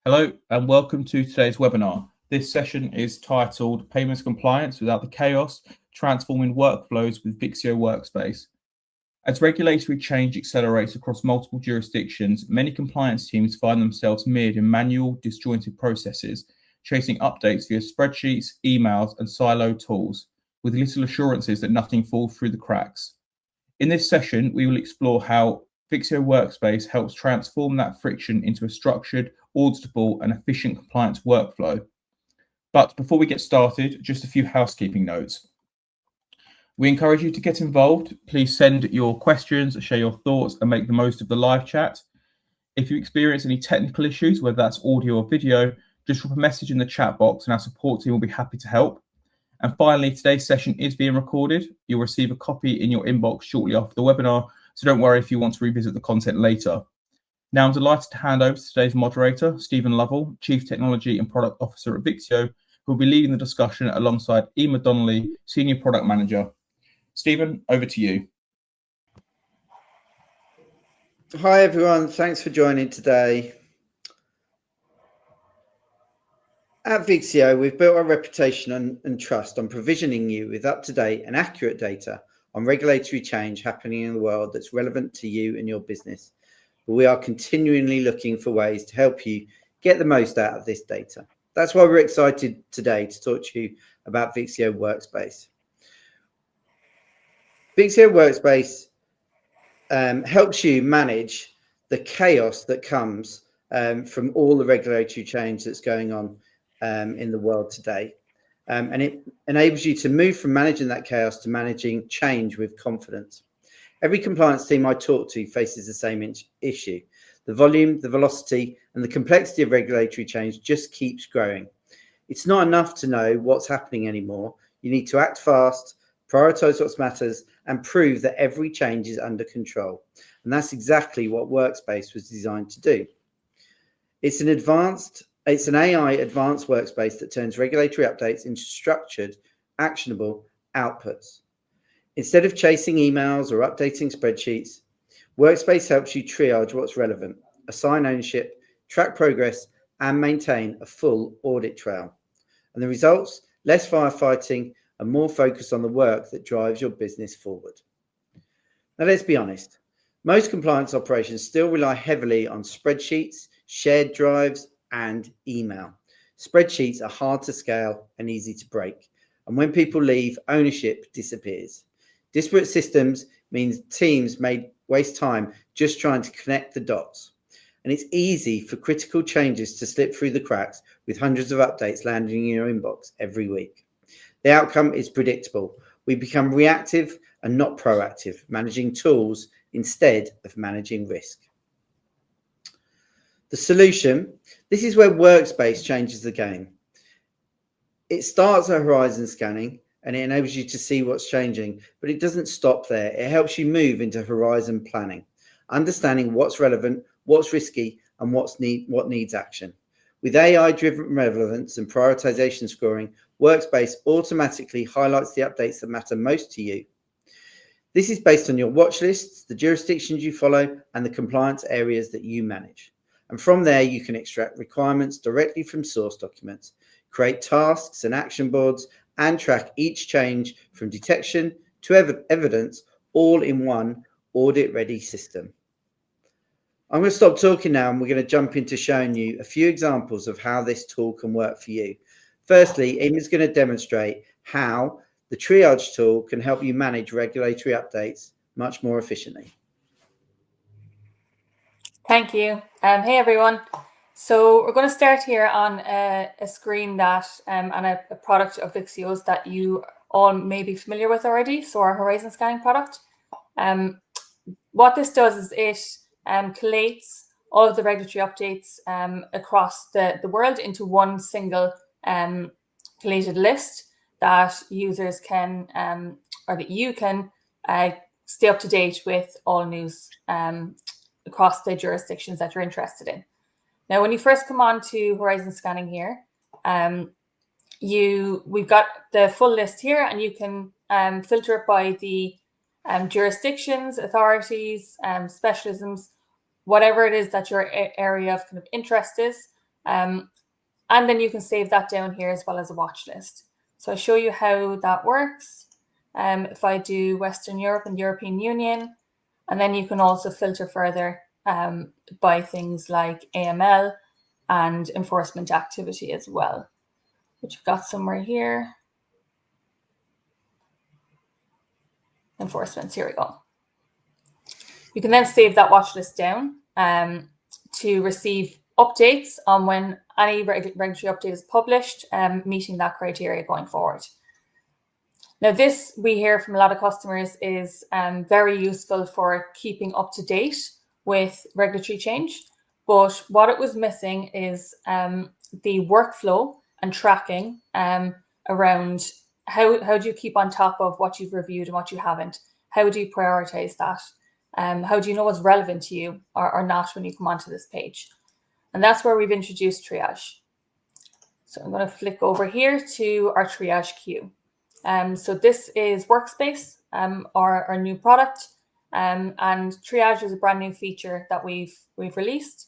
Hello and welcome to today's webinar. This session is titled Payments Compliance Without the Chaos, Transforming Workflows with Vixio Workspace. As regulatory change accelerates across multiple jurisdictions, many compliance teams find themselves mired in manual, disjointed processes, chasing updates via spreadsheets, emails, and siloed tools, with little assurances that nothing falls through the cracks. In this session, we will explore how Vixio Workspace helps transform that friction into a structured, auditable, and efficient compliance workflow. But before we get started, just a few housekeeping notes. We encourage you to get involved. Please send your questions, share your thoughts, and make the most of the live chat. If you experience any technical issues, whether that's audio or video, just drop a message in the chat box and our support team will be happy to help. And finally, today's session is being recorded. You'll receive a copy in your inbox shortly after the webinar, so don't worry if you want to revisit the content later. Now I'm delighted to hand over to today's moderator, Stephen Lovell, Chief Technology and Product Officer at Vixio, who will be leading the discussion alongside Eimear Donnelly, Senior Product Manager. Stephen, over to you. Hi everyone, thanks for joining today. At Vixio, we've built our reputation and trust on provisioning you with up-to-date and accurate data on regulatory change happening in the world that's relevant to you and your business. But we are continually looking for ways to help you get the most out of this data. That's why we're excited today to talk to you about Vixio Workspace. Vixio Workspace helps you manage the chaos that comes from all the regulatory change that's going on in the world today. And it enables you to move from managing that chaos to managing change with confidence. Every compliance team I talk to faces the same issue. The volume, the velocity, and the complexity of regulatory change just keeps growing. It's not enough to know what's happening anymore. You need to act fast, prioritize what matters, and prove that every change is under control. And that's exactly what Workspace was designed to do. It's an AI advanced workspace that turns regulatory updates into structured, actionable outputs. Instead of chasing emails or updating spreadsheets, Workspace helps you triage what's relevant, assign ownership, track progress, and maintain a full audit trail. And the results? Less firefighting and more focus on the work that drives your business forward. Now, let's be honest. Most compliance operations still rely heavily on spreadsheets, shared drives, and email. Spreadsheets are hard to scale and easy to break. And when people leave, ownership disappears. Disparate systems means teams may waste time just trying to connect the dots. And it's easy for critical changes to slip through the cracks with hundreds of updates landing in your inbox every week. The outcome is predictable. We become reactive and not proactive, managing tools instead of managing risk. The solution, this is where Workspace changes the game. It starts at horizon scanning and it enables you to see what's changing, but it doesn't stop there. It helps you move into horizon planning, understanding what's relevant, what's risky, and what needs action. With AI-driven relevance and prioritization scoring, Workspace automatically highlights the updates that matter most to you. This is based on your watch lists, the jurisdictions you follow, and the compliance areas that you manage. And from there, you can extract requirements directly from source documents, create tasks and action boards, and track each change from detection to evidence, all in one audit-ready system. I'm going to stop talking now and we're going to jump into showing you a few examples of how this tool can work for you. Firstly, Eimear's going to demonstrate how the triage tool can help you manage regulatory updates much more efficiently. Thank you. Hey everyone. So we're going to start here on a screen that and a product of Vixio's that you all may be familiar with already. So our horizon scanning product. What this does is it collates all of the regulatory updates across the world into one single collated list that users can or that you can stay up to date with all news across the jurisdictions that you're interested in. Now, when you first come on to horizon scanning here, we've got the full list here, and you can filter it by the jurisdictions, authorities, specialisms, whatever it is that your area of kind of interest is. And then you can save that down here as well as a watch list. So I'll show you how that works. If I do Western Europe and European Union, and then you can also filter further by things like AML and enforcement activity as well, which I've got somewhere here. Enforcements, here we go. You can then save that watch list down to receive updates on when any regulatory update is published, meeting that criteria going forward. Now, this we hear from a lot of customers is very useful for keeping up to date with regulatory change. But what it was missing is the workflow and tracking around how do you keep on top of what you've reviewed and what you haven't? How do you prioritize that? How do you know what's relevant to you or not when you come onto this page? And that's where we've introduced triage. So I'm going to flick over here to our triage queue. So this is Workspace, our new product, and triage is a brand new feature that we've released.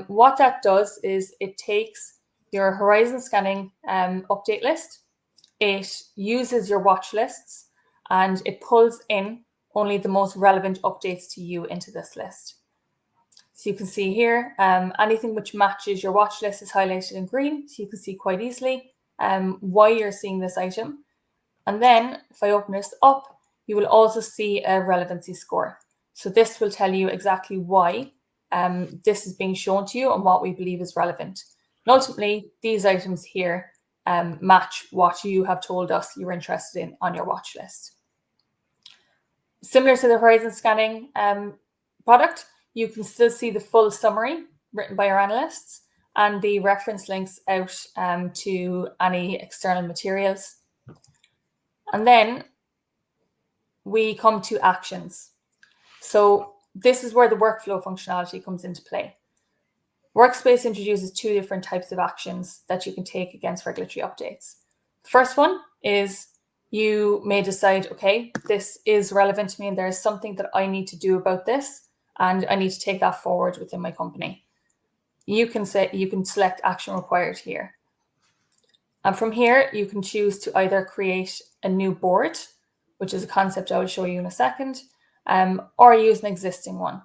What that does is it takes your horizon scanning update list, it uses your watch lists, and it pulls in only the most relevant updates to you into this list. So you can see here, anything which matches your watch list is highlighted in green, so you can see quite easily why you're seeing this item. And then if I open this up, you will also see a relevancy score. So this will tell you exactly why this is being shown to you and what we believe is relevant. And ultimately, these items here match what you have told us you're interested in on your watch list. Similar to the horizon scanning product, you can still see the full summary written by our analysts and the reference links out to any external materials. And then we come to actions. So this is where the workflow functionality comes into play. Workspace introduces two different types of actions that you can take against regulatory updates. First one is you may decide, okay, this is relevant to me and there is something that I need to do about this and I need to take that forward within my company. You can select action required here. And from here, you can choose to either create a new board, which is a concept I will show you in a second, or use an existing one.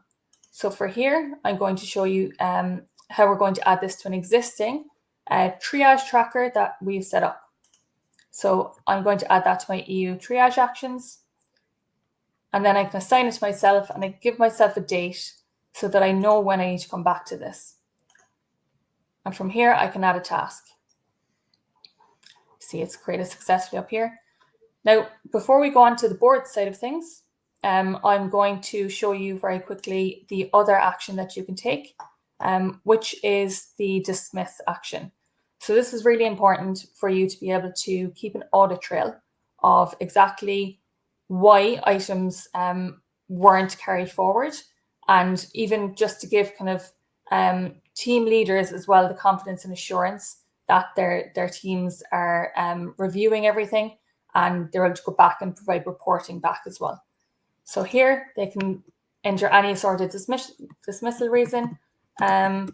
So for here, I'm going to show you how we're going to add this to an existing triage tracker that we've set up. So I'm going to add that to my EU triage actions. And then I can assign it to myself and I give myself a date so that I know when I need to come back to this. And from here, I can add a task. See, it's created successfully up here. Now, before we go on to the board side of things, I'm going to show you very quickly the other action that you can take, which is the dismiss action. So this is really important for you to be able to keep an audit trail of exactly why items weren't carried forward, and even just to give kind of team leaders as well the confidence and assurance that their teams are reviewing everything and they're able to go back and provide reporting back as well. So here they can enter any sort of dismissal reason, not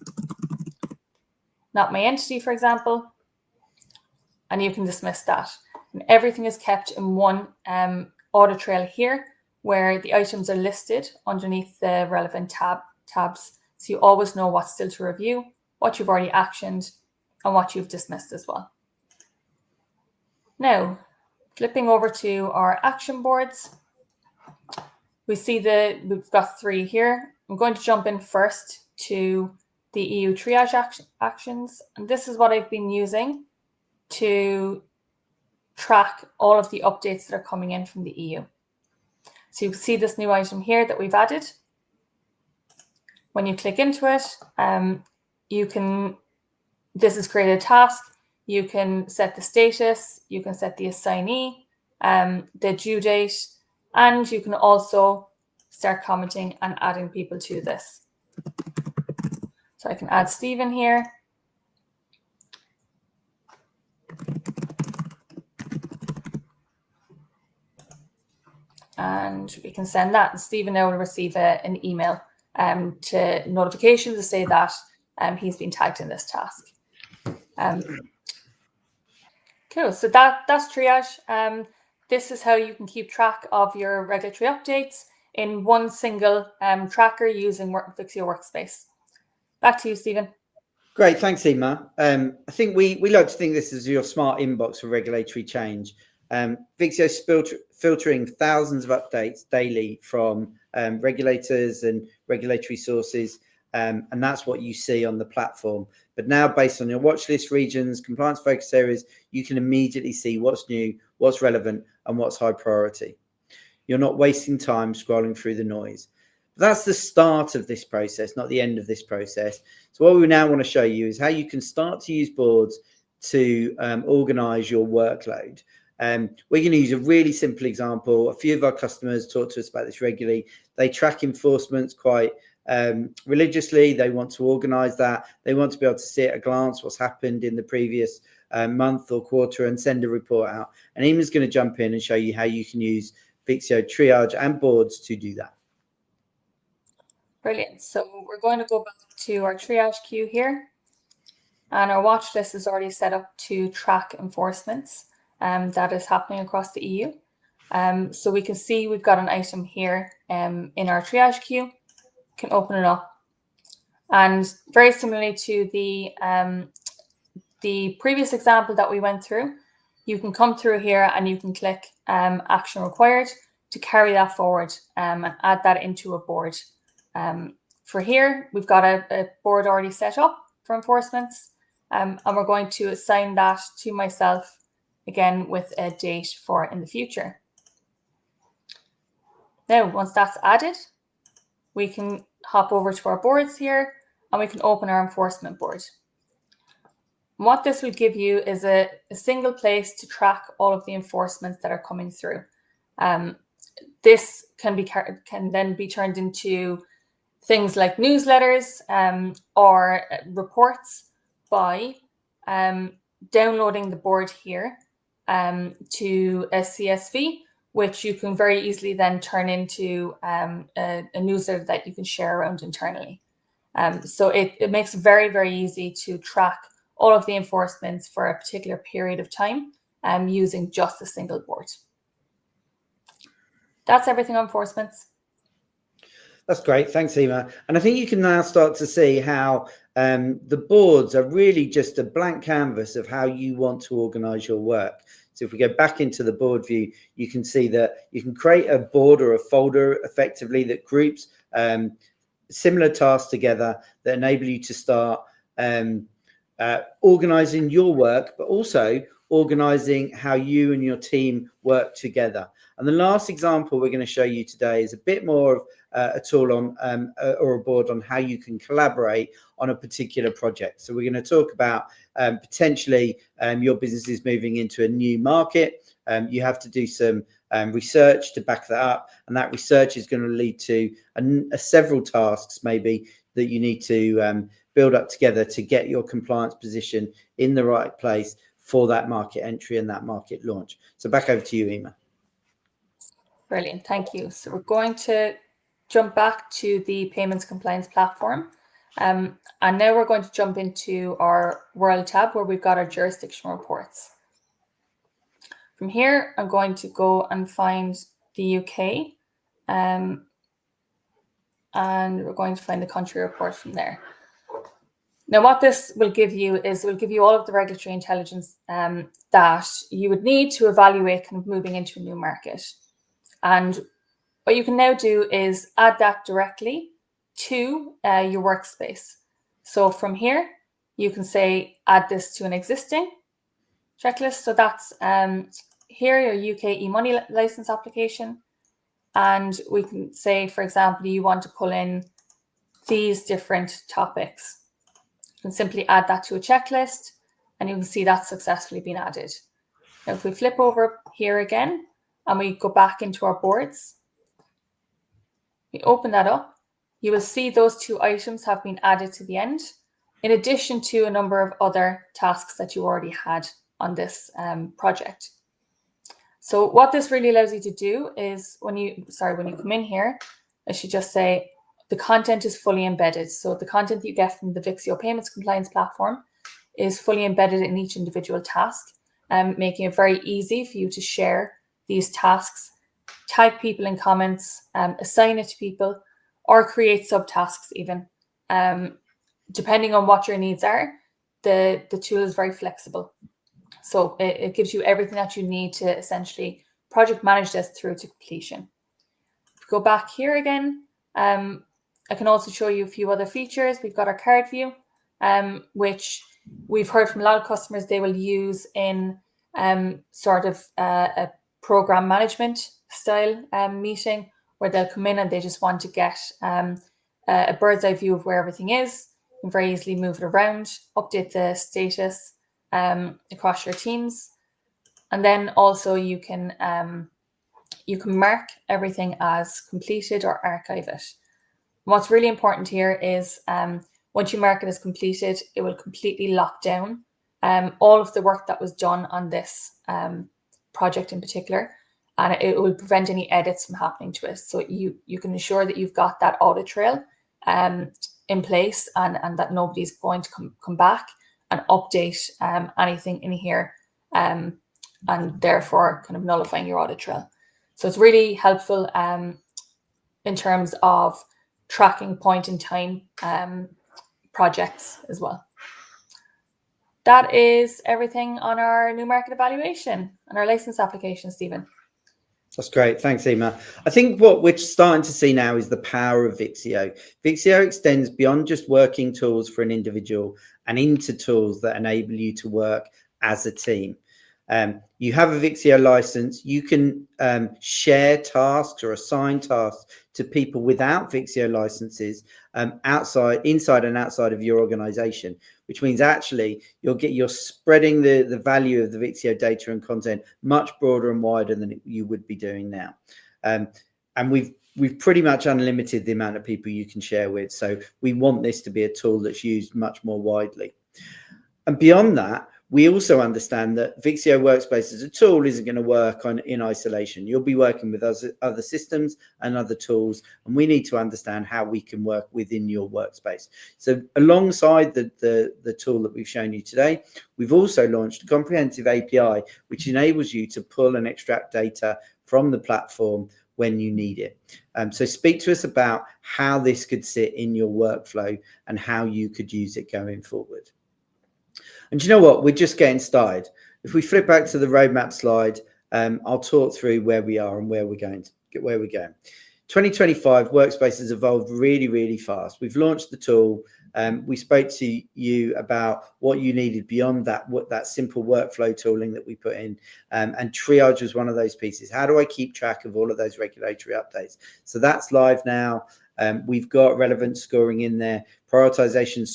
my entity, for example, and you can dismiss that. And everything is kept in one audit trail here where the items are listed underneath the relevant tabs. So you always know what's still to review, what you've already actioned, and what you've dismissed as well. Now, flipping over to our action boards, we see that we've got 3 here. I'm going to jump in first to the EU triage actions. And this is what I've been using to track all of the updates that are coming in from the EU. So you can see this new item here that we've added. When you click into it, this is create a task. You can set the status, you can set the assignee, the due date, and you can also start commenting and adding people to this. So I can add Stephen here. And we can send that, and Stephen now will receive an email to notifications to say that he's been tagged in this task. Cool, so that's triage. This is how you can keep track of your regulatory updates in one single tracker using Vixio Workspace. Back to you, Stephen. Great, thanks, Eimear. I think we like to think this is your smart inbox for regulatory change. Vixio's filtering thousands of updates daily from regulators and regulatory sources, and that's what you see on the platform. But now, based on your watch list, regions, compliance focus areas, you can immediately see what's new, what's relevant, and what's high priority. You're not wasting time scrolling through the noise. That's the start of this process, not the end of this process. So what we now want to show you is how you can start to use boards to organize your workload. We're going to use a really simple example. A few of our customers talk to us about this regularly. They track enforcements quite religiously. They want to organize that. They want to be able to see at a glance what's happened in the previous month or quarter and send a report out. And Eimear's going to jump in and show you how you can use Vixio Triage and boards to do that. Brilliant. So we're going to go back to our triage queue here. And our watch list is already set up to track enforcements that is happening across the EU. So we can see we've got an item here in our triage queue. Can open it up. And very similarly to the previous example that we went through, you can come through here and you can click action required to carry that forward and add that into a board. For here, we've got a board already set up for enforcements, and we're going to assign that to myself again with a date for in the future. Now, once that's added, we can hop over to our boards here and we can open our enforcement board. And what this will give you is a single place to track all of the enforcements that are coming through. This can then be turned into things like newsletters or reports by downloading the board here to a CSV, which you can very easily then turn into a newsletter that you can share around internally. So it makes it very, very easy to track all of the enforcements for a particular period of time using just a single board. That's everything on enforcements. That's great. Thanks, Eimear. And I think you can now start to see how the boards are really just a blank canvas of how you want to organize your work. So if we go back into the board view, you can see that you can create a board or a folder effectively that groups similar tasks together that enable you to start organizing your work, but also organizing how you and your team work together. And the last example we're going to show you today is a bit more of a tool on or a board on how you can collaborate on a particular project. So we're going to talk about potentially your business is moving into a new market. You have to do some research to back that up, and that research is going to lead to several tasks maybe that you need to build up together to get your compliance position in the right place for that market entry and that market launch. So back over to you, Eimear. Brilliant, thank you. So we're going to jump back to the payments compliance platform. And now we're going to jump into our world tab where we've got our jurisdictional reports. From here, I'm going to go and find the UK. And we're going to find the country report from there. Now, what this will give you is it will give you all of the regulatory intelligence that you would need to evaluate kind of moving into a new market. And what you can now do is add that directly to your workspace. So from here, you can say, add this to an existing checklist. So that's here, your UK e-money license application. And we can say, for example, you want to pull in these different topics. You can simply add that to a checklist and you can see that's successfully been added. Now, if we flip over here again and we go back into our boards, we open that up, you will see those two items have been added to the end, in addition to a number of other tasks that you already had on this project. So what this really allows you to do is when you come in here, I should just say, the content is fully embedded. So the content that you get from the Vixio Payments Compliance platform is fully embedded in each individual task, making it very easy for you to share these tasks, tag people in comments, assign it to people, or create subtasks even. Depending on what your needs are, the tool is very flexible. So it gives you everything that you need to essentially project manage this through to completion. If we go back here again, I can also show you a few other features. We've got our card view, which we've heard from a lot of customers they will use in sort of a program management style meeting, where they'll come in and they just want to get a bird's eye view of where everything is. You can very easily move it around, update the status across your teams, and then also you can mark everything as completed or archive it. What's really important here is once you mark it as completed, it will completely lock down all of the work that was done on this project in particular, and it will prevent any edits from happening to it. So you can ensure that you've got that audit trail in place, and that nobody's going to come back and update anything in here, and therefore kind of nullifying your audit trail. So it's really helpful in terms of tracking point in time projects as well. That is everything on our new market evaluation and our license application, Stephen. That's great. Thanks, Eimear. I think what we're starting to see now is the power of Vixio. Vixio extends beyond just working tools for an individual and into tools that enable you to work as a team. You have a Vixio license. You can share tasks or assign tasks to people without Vixio licenses inside and outside of your organization, which means actually you're spreading the value of the Vixio data and content much broader and wider than you would be doing now. And we've pretty much unlimited the amount of people you can share with. So we want this to be a tool that's used much more widely. And beyond that, we also understand that Vixio Workspace as a tool isn't going to work in isolation. You'll be working with other systems and other tools, and we need to understand how we can work within your workspace. So alongside the tool that we've shown you today, we've also launched a comprehensive API, which enables you to pull and extract data from the platform when you need it. So speak to us about how this could sit in your workflow and how you could use it going forward. And you know what? We're just getting started. If we flip back to the roadmap slide, I'll talk through where we are and where we're going. 2025 Workspace has evolved really, really fast. We've launched the tool. We spoke to you about what you needed beyond that simple workflow tooling that we put in, and triage was one of those pieces. How do I keep track of all of those regulatory updates? So that's live now. We've got relevant scoring in there. Prioritization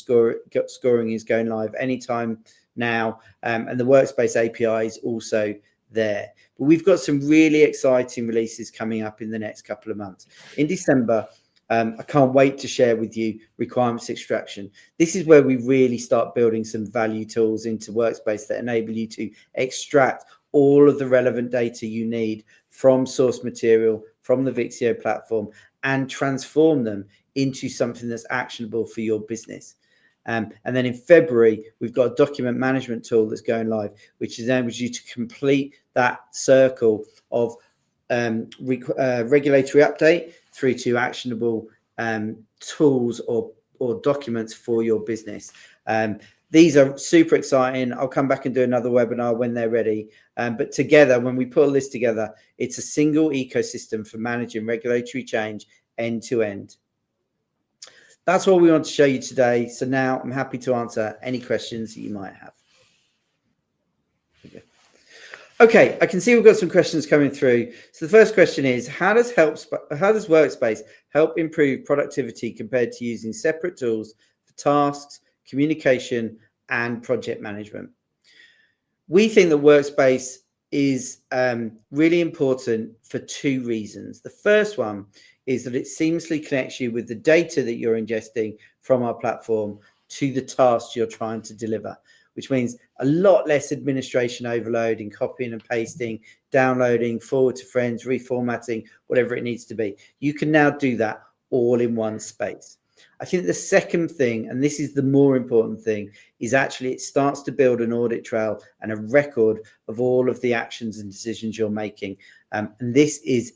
scoring is going live anytime now, and the Workspace API is also there. But we've got some really exciting releases coming up in the next couple of months. In December, I can't wait to share with you requirements extraction. This is where we really start building some value tools into Workspace that enable you to extract all of the relevant data you need from source material, from the Vixio platform, and transform them into something that's actionable for your business. And then in February, we've got a document management tool that's going live, which enables you to complete that circle of regulatory update through to actionable tools or documents for your business. These are super exciting. I'll come back and do another webinar when they're ready. But together, when we put all this together, it's a single ecosystem for managing regulatory change end to end. That's what we want to show you today. So now I'm happy to answer any questions that you might have. Okay, I can see we've got some questions coming through. So the first question is, how does Workspace help improve productivity compared to using separate tools for tasks, communication, and project management? We think that Workspace is really important for two reasons. The first one is that it seamlessly connects you with the data that you're ingesting from our platform to the tasks you're trying to deliver, which means a lot less administration overload in copying and pasting, downloading, forward to friends, reformatting, whatever it needs to be. You can now do that all in one space. I think the second thing, and this is the more important thing, is actually it starts to build an audit trail and a record of all of the actions and decisions you're making. And this is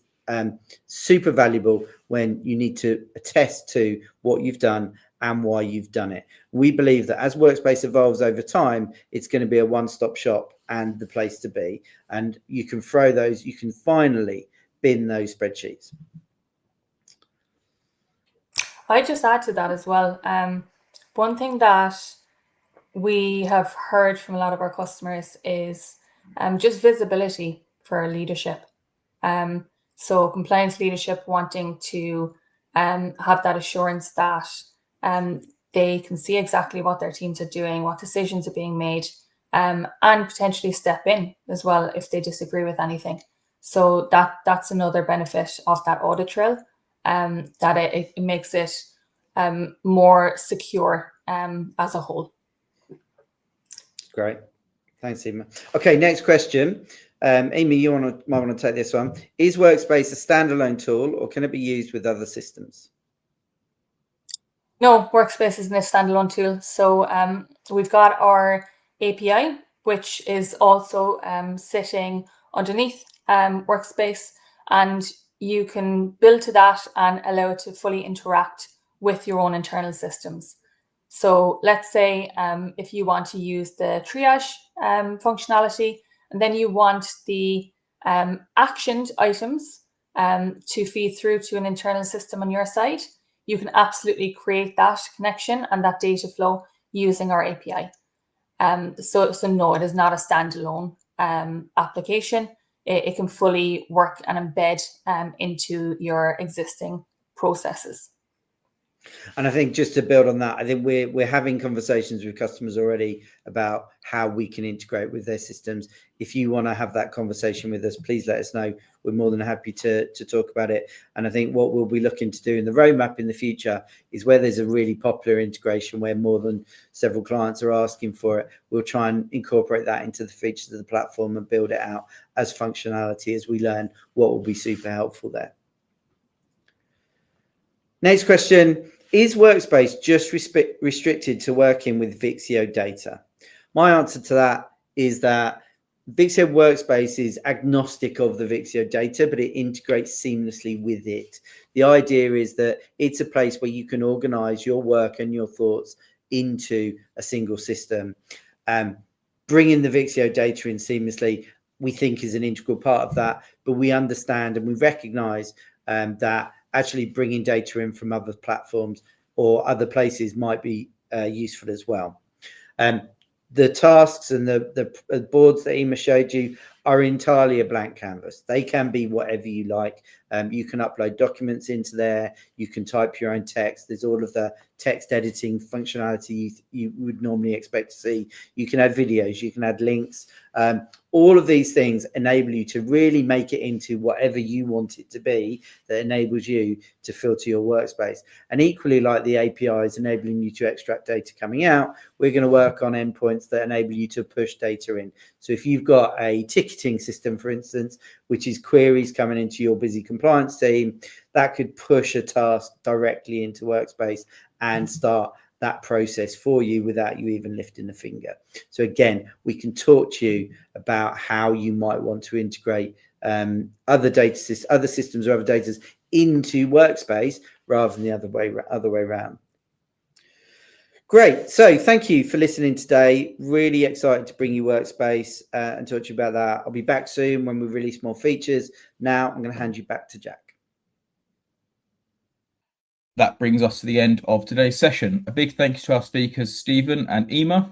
super valuable when you need to attest to what you've done and why you've done it. We believe that as Workspace evolves over time, it's going to be a one-stop shop and the place to be. And you can throw those, you can finally bin those spreadsheets. I just add to that as well. One thing that we have heard from a lot of our customers is just visibility for leadership. So compliance leadership wanting to have that assurance that they can see exactly what their teams are doing, what decisions are being made, and potentially step in as well if they disagree with anything. So that's another benefit of that audit trail, that it makes it more secure as a whole. Great. Thanks, Eimear. Okay, next question. Eimear, you might want to take this one. Is Workspace a standalone tool or can it be used with other systems? No, Workspace isn't a standalone tool. So we've got our API, which is also sitting underneath Workspace, and you can build to that and allow it to fully interact with your own internal systems. So let's say if you want to use the triage functionality, and then you want the actioned items to feed through to an internal system on your side, you can absolutely create that connection and that data flow using our API. So no, it is not a standalone application. It can fully work and embed into your existing processes. And I think just to build on that, I think we're having conversations with customers already about how we can integrate with their systems. If you want to have that conversation with us, please let us know. We're more than happy to talk about it. And I think what we'll be looking to do in the roadmap in the future is where there's a really popular integration where more than several clients are asking for it, we'll try and incorporate that into the features of the platform and build it out as functionality as we learn what will be super helpful there. Next question, is Workspace just restricted to working with Vixio data? My answer to that is that Vixio Workspace is agnostic of the Vixio data, but it integrates seamlessly with it. The idea is that it's a place where you can organize your work and your thoughts into a single system. Bringing the Vixio data in seamlessly, we think is an integral part of that, but we understand and we recognize that actually bringing data in from other platforms or other places might be useful as well. The tasks and the boards that Eimear showed you are entirely a blank canvas. They can be whatever you like. You can upload documents into there. You can type your own text. There's all of the text editing functionality you would normally expect to see. You can add videos. You can add links. All of these things enable you to really make it into whatever you want it to be that enables you to filter your workspace. And equally, like the APIs enabling you to extract data coming out, we're going to work on endpoints that enable you to push data in. So if you've got a ticketing system, for instance, which is queries coming into your busy compliance team, that could push a task directly into Workspace and start that process for you without you even lifting a finger. So again, we can talk to you about how you might want to integrate other systems or other data into Workspace rather than the other way around. Great. So thank you for listening today. Really excited to bring you Workspace and talk to you about that. I'll be back soon when we release more features. Now I'm going to hand you back to Jack. That brings us to the end of today's session. A big thank you to our speakers, Stephen and Eimear,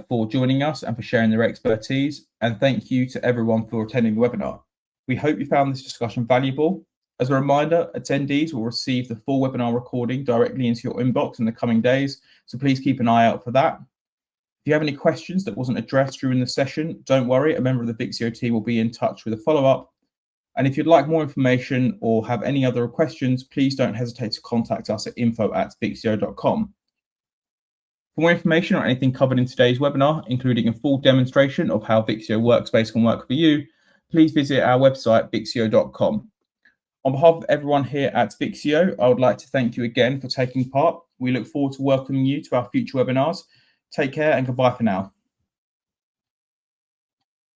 for joining us and for sharing their expertise. And thank you to everyone for attending the webinar. We hope you found this discussion valuable. As a reminder, attendees will receive the full webinar recording directly into your inbox in the coming days, so please keep an eye out for that. If you have any questions that wasn't addressed during the session, don't worry, a member of the Vixio team will be in touch with a follow-up. And if you'd like more information or have any other questions, please don't hesitate to contact us at info@vixio.com. For more information on anything covered in today's webinar, including a full demonstration of how Vixio Workspace can work for you, please visit our website, vixio.com. On behalf of everyone here at Vixio, I would like to thank you again for taking part. We look forward to welcoming you to our future webinars. Take care and goodbye for now.